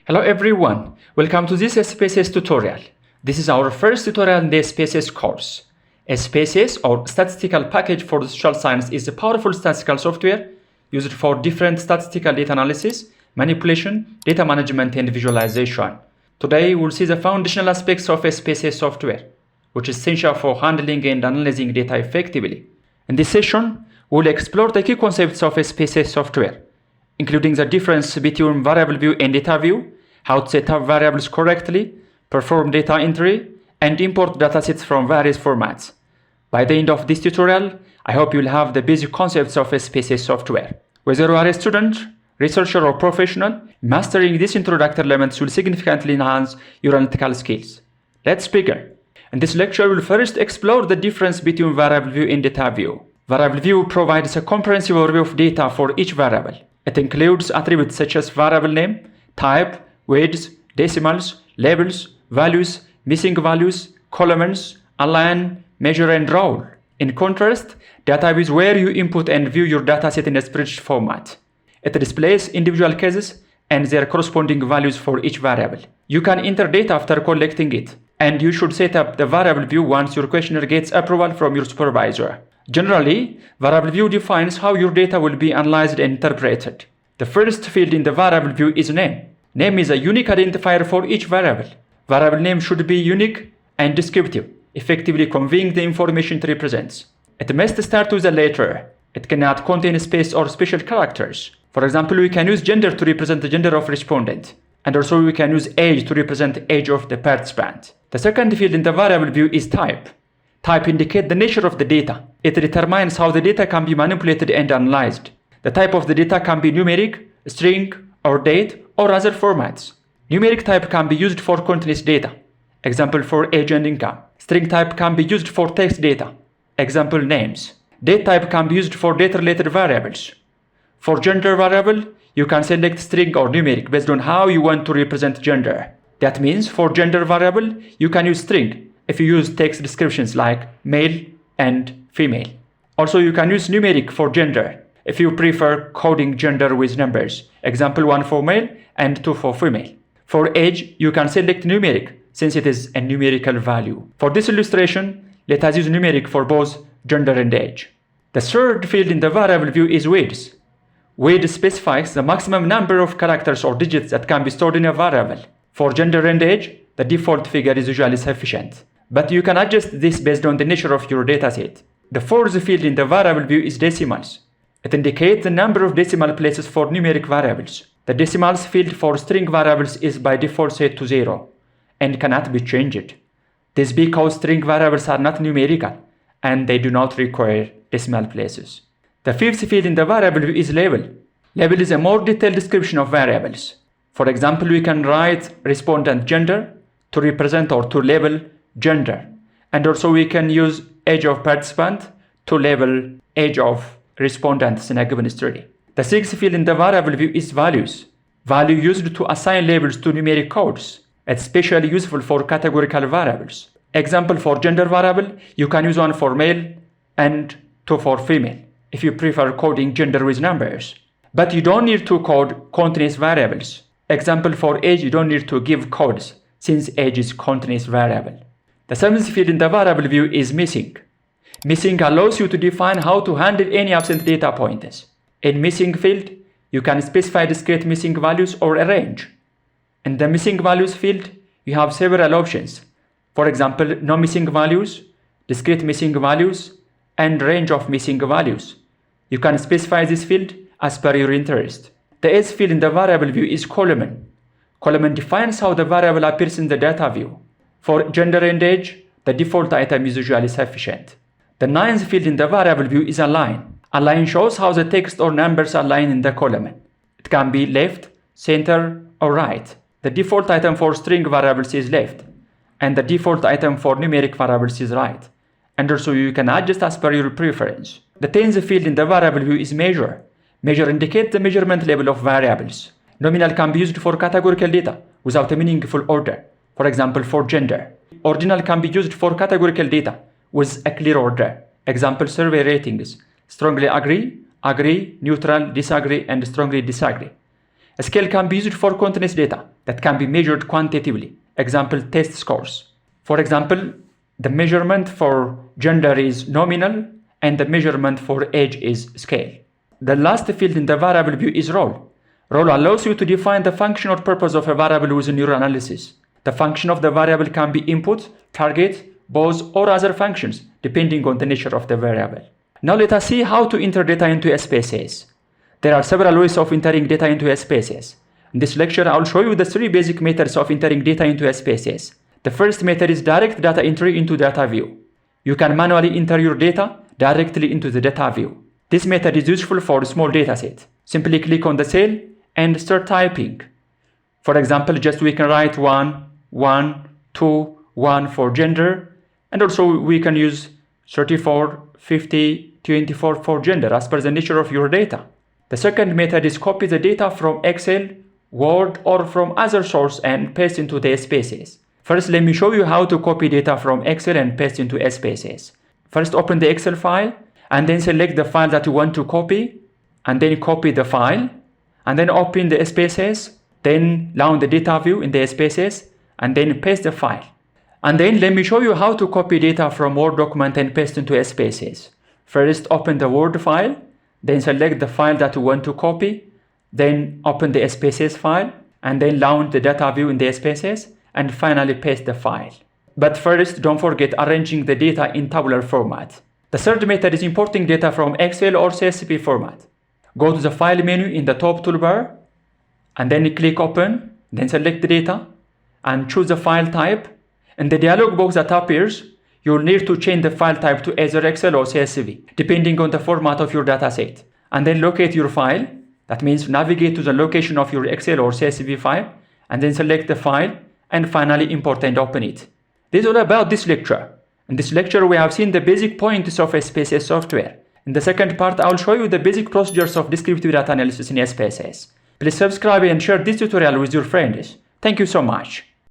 Hello everyone, welcome to this SPSS tutorial. This is our first tutorial in the SPSS course. SPSS, or Statistical Package for Social Science, is a powerful statistical software used for different statistical data analysis, manipulation, data management, and visualization. Today we'll see the foundational aspects of SPSS software, which is essential for handling and analyzing data effectively. In this session, we'll explore the key concepts of SPSS software, including the difference between variable view and data view, how to set up variables correctly, perform data entry, and import datasets from various formats. By the end of this tutorial, I hope you'll have the basic concepts of SPSS software. Whether you are a student, researcher, or professional, mastering these introductory elements will significantly enhance your analytical skills. Let's begin. In this lecture, we'll first explore the difference between variable view and data view. Variable view provides a comprehensive overview of data for each variable. It includes attributes such as variable name, type, weights, decimals, labels, values, missing values, columns, align, measure, and role. In contrast, data view is where you input and view your dataset in a spreadsheet format. It displays individual cases and their corresponding values for each variable. You can enter data after collecting it, and you should set up the variable view once your questionnaire gets approval from your supervisor. Generally, variable view defines how your data will be analyzed and interpreted. The first field in the variable view is name. Name is a unique identifier for each variable. Variable name should be unique and descriptive, effectively conveying the information it represents. It must start with a letter. It cannot contain space or special characters. For example, we can use gender to represent the gender of respondent, and also we can use age to represent the age of the participant. The second field in the variable view is type. Type indicates the nature of the data. It determines how the data can be manipulated and analyzed. The type of the data can be numeric, string, or date, or other formats. Numeric type can be used for continuous data, example for age and income. String type can be used for text data, example names. Date type can be used for data-related variables. For gender variable, you can select string or numeric based on how you want to represent gender. That means for gender variable, you can use string if you use text descriptions like male and female. Also, you can use numeric for gender if you prefer coding gender with numbers, example 1 for male and 2 for female. For age, you can select numeric since it is a numerical value. For this illustration, let us use numeric for both gender and age. The third field in the variable view is weights. Weight specifies the maximum number of characters or digits that can be stored in a variable. For gender and age, the default figure is usually sufficient, but you can adjust this based on the nature of your dataset. The fourth field in the variable view is decimals. It indicates the number of decimal places for numeric variables. The decimals field for string variables is by default set to 0 and cannot be changed. This is because string variables are not numerical and they do not require decimal places. The fifth field in the variable view is label. Label is a more detailed description of variables. For example, we can write respondent gender to represent or to label gender. And also we can use age of participant to label age of respondents in a given study. The sixth field in the variable view is values. Value used to assign labels to numeric codes. It's especially useful for categorical variables. Example for gender variable, you can use 1 for male and 2 for female if you prefer coding gender with numbers. But you don't need to code continuous variables. Example for age, you don't need to give codes since age is continuous variable. The seventh field in the variable view is missing. Missing allows you to define how to handle any absent data points. In missing field, you can specify discrete missing values or a range. In the missing values field, you have several options. For example, no missing values, discrete missing values, and range of missing values. You can specify this field as per your interest. The eighth field in the variable view is column. Column defines how the variable appears in the data view. For gender and age, the default item is usually sufficient. The ninth field in the variable view is align. Align shows how the text or numbers align in the column. It can be left, center, or right. The default item for string variables is left, and the default item for numeric variables is right. And also you can adjust as per your preference. The 10th field in the variable view is measure. Measure indicates the measurement level of variables. Nominal can be used for categorical data without a meaningful order. For example, for gender. Ordinal can be used for categorical data with a clear order. Example, survey ratings. Strongly agree, agree, neutral, disagree, and strongly disagree. A scale can be used for continuous data that can be measured quantitatively. Example, test scores. For example, the measurement for gender is nominal and the measurement for age is scale. The last field in the variable view is role. Role allows you to define the function or purpose of a variable within your analysis. The function of the variable can be input, target, both, or other functions, depending on the nature of the variable. Now let us see how to enter data into SPSS. There are several ways of entering data into SPSS. In this lecture, I will show you the 3 basic methods of entering data into SPSS. The first method is direct data entry into data view. You can manually enter your data directly into the data view. This method is useful for a small dataset. Simply click on the cell and start typing. For example, just we can write 1, 1, 2, 1 for gender, and also we can use 34, 50, 24 for gender as per the nature of your data. The second method is copy the data from Excel, Word, or from other source and paste into the SPSS. First, let me show you how to copy data from Excel and paste into SPSS. First, open the Excel file and then select the file that you want to copy, and then copy the file, and then open the SPSS, then launch the data view in the SPSS, and then paste the file. And then let me show you how to copy data from Word document and paste into SPSS. First, open the Word file, then select the file that you want to copy, then open the SPSS file, and then launch the data view in the SPSS, and finally paste the file. But first, don't forget arranging the data in tabular format. The third method is importing data from Excel or CSV format. Go to the File menu in the top toolbar, and then click Open, then select the data, and choose the file type. In the dialog box that appears, you'll need to change the file type to either Excel or CSV, depending on the format of your dataset. And then locate your file. That means navigate to the location of your Excel or CSV file, and then select the file, and finally import and open it. This is all about this lecture. In this lecture, we have seen the basic points of SPSS software. In the second part, I will show you the basic procedures of descriptive data analysis in SPSS. Please subscribe and share this tutorial with your friends. Thank you so much.